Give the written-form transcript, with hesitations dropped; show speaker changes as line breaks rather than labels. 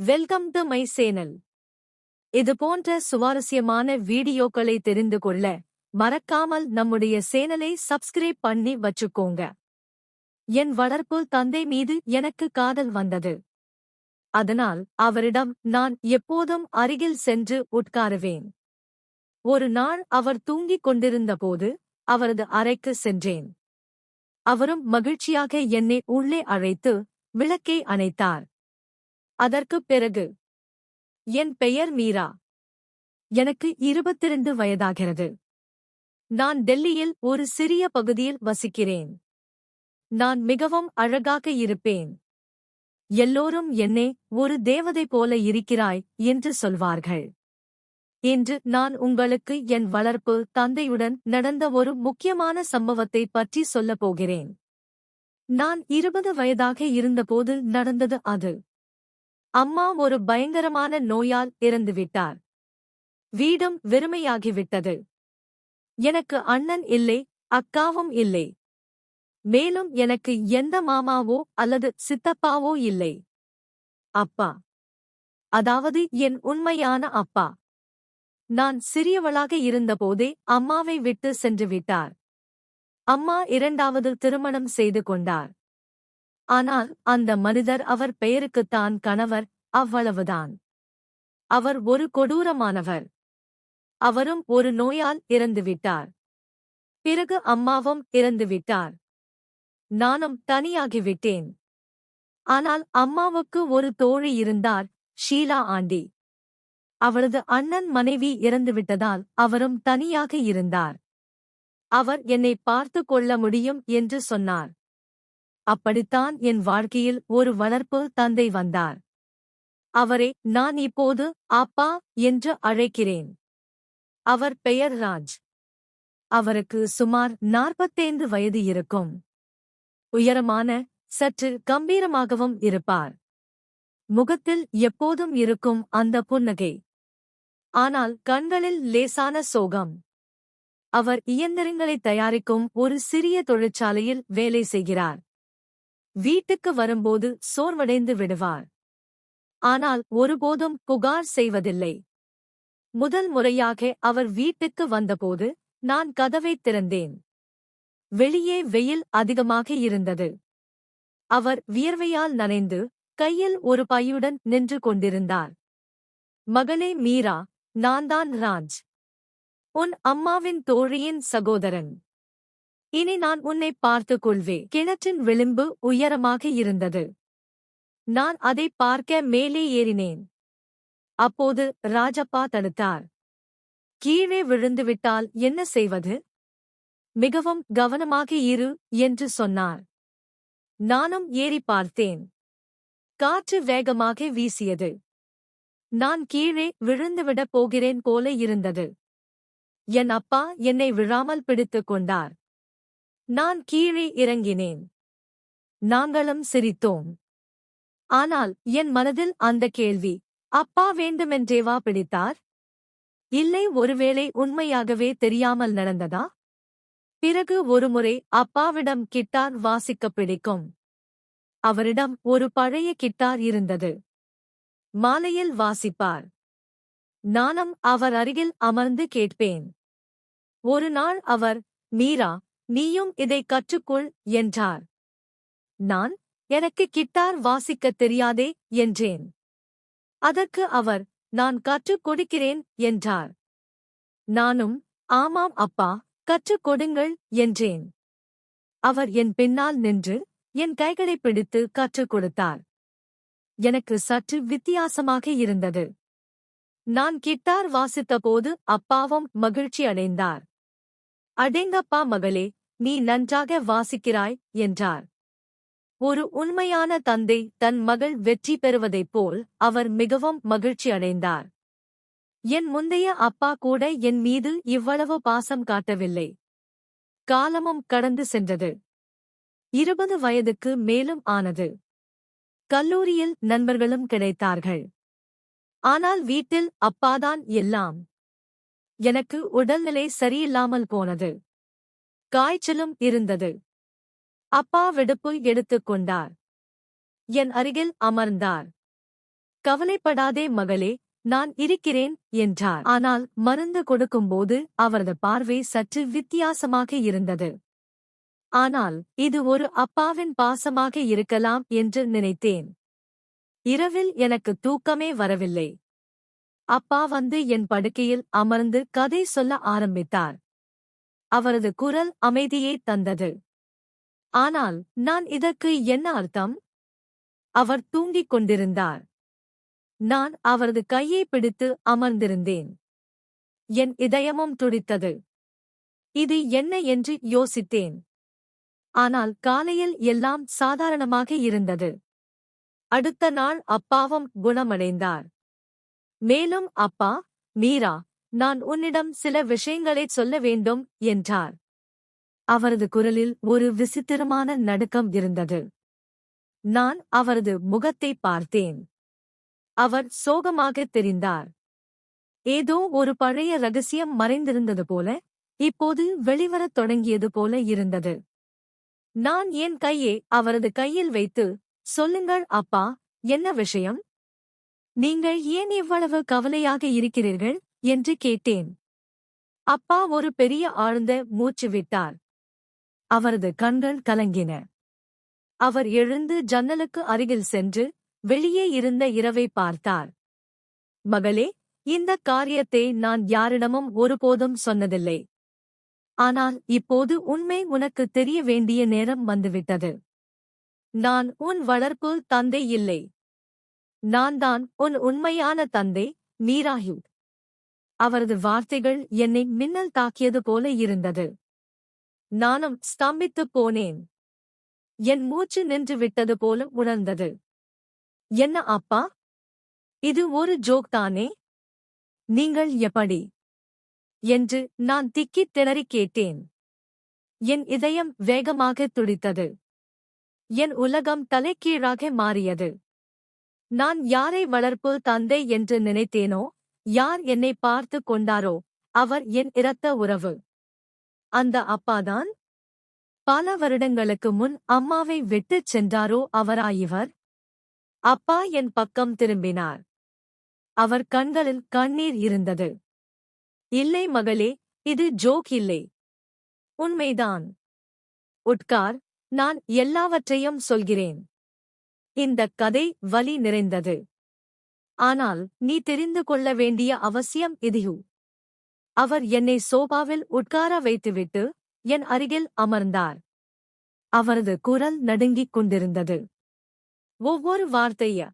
Welcome to my channel. இது போன்ற சுவாரஸ்யமான வீடியோக்களை தெரிந்து கொள்ள மறக்காமல் நம்முடைய சேனலை சப்ஸ்கிரைப் பண்ணி வச்சுக்கோங்க. என் வளர்ப்பு தந்தை மீது எனக்கு காதல் வந்தது. அதனால் அவரிடம் நான் எப்போதும் அருகில் சென்று உட்காருவேன். ஒரு நாள் அவர் தூங்கிக் கொண்டிருந்தபோது அவரது அறைக்கு சென்றேன். அவரும் மகிழ்ச்சியாக என்னை உள்ளே அழைத்து விளக்கை அணைத்தார். அதற்குப் பிறகு, என் பெயர் மீரா. எனக்கு 22 வயதாகிறது. நான் டெல்லியில் ஒரு சிறிய பகுதியில் வசிக்கிறேன். நான் மிகவும் அழகாக இருப்பேன். எல்லோரும் என்னை ஒரு தேவதை போல இருக்கிறாய் என்று சொல்வார்கள். இன்று நான் உங்களுக்கு என் வளர்ப்பு தந்தையுடன் நடந்த ஒரு முக்கியமான சம்பவத்தை பற்றி சொல்லப் போகிறேன். நான் 20 வயதாக இருந்தபோது நடந்தது அது. அம்மா ஒரு பயங்கரமான நோயால் இறந்துவிட்டார். வீடும் வெறுமையாகிவிட்டது. எனக்கு அண்ணன் இல்லை, அக்காவும் இல்லை. மேலும் எனக்கு எந்த மாமாவோ அல்லது சித்தப்பாவோ இல்லை. அப்பா, அதாவது என் உண்மையான அப்பா, நான் சிறியவளாக இருந்தபோதே அம்மாவை விட்டு சென்று விட்டார். அம்மா 2வது திருமணம் செய்து கொண்டார். ஆனால் அந்த மனிதர் அவர் பெயருக்குத்தான் கணவர், அவ்வளவுதான். அவர் ஒரு கொடூரமானவர். அவரும் ஒரு நோயால் இறந்துவிட்டார். பிறகு அம்மாவும் இறந்துவிட்டார். நானும் தனியாகிவிட்டேன். ஆனால் அம்மாவுக்கு ஒரு தோழி இருந்தார், ஷீலா ஆண்டி. அவளது அண்ணன் மனைவி இறந்துவிட்டதால் அவரும் தனியாக இருந்தார். அவர் என்னை பார்த்துக் கொள்ள முடியும் என்று சொன்னார். அப்படித்தான் என் வாழ்க்கையில் ஒரு வளர்ப்பு தந்தை வந்தார். அவரை நான் இப்போது அப்பா என்று அழைக்கிறேன். அவர் பெயர் ராஜ். அவருக்கு சுமார் 45 வயது இருக்கும். உயரமான, சற்று கம்பீரமாகவும் இருப்பார். முகத்தில் எப்போதும் இருக்கும் அந்த புன்னகை. ஆனால் கண்களில் லேசான சோகம். அவர் இயந்திரங்களை தயாரிக்கும் ஒரு சிறிய தொழிற்சாலையில் வேலை செய்கிறார். வீட்டுக்கு வரும்போது சோர்வடைந்து விடுவார். ஆனால் ஒருபோதும் புகார் செய்வதில்லை. முதல் முறையாக அவர் வீட்டுக்கு வந்தபோது நான் கதவைத் திறந்தேன். வெளியே வெயில் அதிகமாக இருந்தது. அவர் வியர்வையால் நனைந்து கையில் ஒரு பையுடன் நின்று கொண்டிருந்தார். மகளே மீரா, நான்தான் ராஜ், உன் அம்மாவின் தோழியின் சகோதரன். இனி நான் உன்னை பார்த்துக் கொள்வேன். கிணற்றின் விளிம்பு உயரமாக இருந்தது. நான் அதை பார்க்க மேலே ஏறினேன். அப்போது ராஜப்பா தடுத்தார். கீழே விழுந்துவிட்டால் என்ன செய்வது? மிகவும் கவனமாக இரு என்று சொன்னார். நானும் ஏறி பார்த்தேன். காற்று வேகமாக வீசியது. நான் கீழே விழுந்துவிடப் போகிறேன் போல இருந்தது. என் அப்பா என்னை விழாமல் பிடித்துக் கொண்டார். நான் கீழே இறங்கினேன். நாங்களும் சிரித்தோம். ஆனால் என் மனதில் அந்த கேள்வி, அப்பா வேண்டுமென்றேவா பிடித்தார்? இல்லை, ஒருவேளை உண்மையாகவே தெரியாமல் நடந்ததா? பிறகு ஒருமுறை அப்பாவிடம் கிட்டார் வாசிக்கப் பிடிக்கும். அவரிடம் ஒரு பழைய கிட்டார் இருந்தது. மாலையில் வாசிப்பார். நானும் அவர் அருகில் அமர்ந்து கேட்பேன். ஒரு நாள் அவர், மீரா, நீயும் இதை கற்றுக்கொள் என்றார். நான், எனக்கு கிட்டார் வாசிக்கத் தெரியாதே என்றேன். அதற்கு அவர், நான் கற்றுக் கொடுக்கிறேன் என்றார். நானும், ஆமாம் அப்பா, கற்றுக் கொடுங்கள் என்றேன். அவர் என் பின்னால் நின்று என் கைகளைப் பிடித்து கற்றுக் கொடுத்தார். எனக்கு சற்று வித்தியாசமாக இருந்தது. நான் கிட்டார் வாசித்தபோது அப்பாவும் மகிழ்ச்சி அடைந்தார். அடேங்கப்பா மகளே, நீ நன்றாக வாசிக்கிறாய் என்றார். ஒரு உண்மையான தந்தை தன் மகள் வெற்றி பெறுவதைப் போல் அவர் மிகவும் மகிழ்ச்சி அடைந்தார். என் முந்தைய அப்பா கூட என் மீது இவ்வளவு பாசம் காட்டவில்லை. காலமும் கடந்து சென்றது. 20 வயதுக்கு மேலும் ஆனது. கல்லூரியில் நண்பர்களும் கிடைத்தார்கள். ஆனால் வீட்டில் அப்பாதான் எல்லாம். எனக்கு உடல்நிலை சரியில்லாமல் போனது. காய்ச்சலும் இருந்தது. அப்பா விடுப்பு எடுத்துக் கொண்டார். என் அருகில் அமர்ந்தார். கவலைப்படாதே மகளே, நான் இருக்கிறேன் என்றார். ஆனால் மருந்து கொடுக்கும்போது அவரது பார்வை சற்று வித்தியாசமாக இருந்தது. ஆனால் இது ஒரு அப்பாவின் பாசமாக இருக்கலாம் என்று நினைத்தேன். இரவில் எனக்கு தூக்கமே வரவில்லை. அப்பா வந்து என் படுக்கையில் அமர்ந்து கதை சொல்ல ஆரம்பித்தார். அவரது குரல் அமைதியை தந்தது. ஆனால் நான் இதற்கு என்ன அர்த்தம்? அவர் தூங்கிக் கொண்டிருந்தார். நான் அவரது கையை பிடித்து அமர்ந்திருந்தேன். என் இதயமும் துடித்தது. இது என்ன என்று யோசித்தேன். ஆனால் காலையில் எல்லாம் சாதாரணமாக இருந்தது. அடுத்த நாள் அப்பாவும் குணமடைந்தார். மேலும் அப்பா, மீரா, நான் உன்னிடம் சில விஷயங்களைச் சொல்ல வேண்டும் என்றார். அவரது குரலில் ஒரு விசித்திரமான நடுக்கம் இருந்தது. நான் அவரது முகத்தை பார்த்தேன். அவர் சோகமாகத் தெரிந்தார். ஏதோ ஒரு பழைய ரகசியம் மறைந்திருந்தது போல, இப்போது வெளிவரத் தொடங்கியது போல இருந்தது. நான் என் கையை அவரது கையில் வைத்து, சொல்லுங்கள் அப்பா, என்ன விஷயம்? நீங்கள் ஏன் இவ்வளவு கவலையாக இருக்கிறீர்கள் என்று கேட்டேன். அப்பா ஒரு பெரிய ஆழ்ந்த மூச்சு விட்டார். அவரது கண்கள் கலங்கின. அவர் எழுந்து ஜன்னலுக்கு அருகில் சென்று வெளியே இருந்த இரவை பார்த்தார். மகளே, இந்த காரியத்தை நான் யாரிடமும் ஒருபோதும் சொன்னதில்லை. ஆனால் இப்போது உண்மை உனக்கு தெரிய வேண்டிய நேரம் வந்துவிட்டது. நான் உன் வளர்ப்பு தந்தை இல்லை. நான் தான் உன் உண்மையான தந்தை, மீராஹு. அவரது வார்த்தைகள் என்னை மின்னல் தாக்கியது போல இருந்தது. நானும் ஸ்தம்பித்துப் போனேன். என் மூச்சு நின்று விட்டது போல உணர்ந்தது. என்ன அப்பா? இது ஒரு ஜோக் தானே? நீங்கள் எப்படி? என்று நான் திக்கித் திணறிக் கேட்டேன். என் இதயம் வேகமாகத் துடித்தது. என் உலகம் தலைகீழாக மாறியது. நான் யாரை வளர்ப்பு தந்தை என்று நினைத்தேனோ, யார் என்னை பார்த்து கொண்டாரோ, அவர் என் இரத்த உறவு. அந்த அப்பாதான்? பல வருடங்களுக்கு முன் அம்மாவை விட்டுச் சென்றாரோ அவராயிவர்? அப்பா என் பக்கம் திரும்பினார். அவர் கண்களில் கண்ணீர் இருந்தது. இல்லை மகளே, இது ஜோக் இல்லை. உண்மைதான். உட்கார், நான் எல்லாவற்றையும் சொல்கிறேன். இந்தக் கதை வலி நிறைந்தது. ஆனால் நீ தெரிந்து கொள்ள வேண்டிய அவசியம் இதுஹு. அவர் என்னை சோபாவில் உட்கார வைத்துவிட்டு என் அருகில் அமர்ந்தார். அவரது குரல் நடுங்கிக் கொண்டிருந்தது. ஒவ்வொரு வார்த்தைய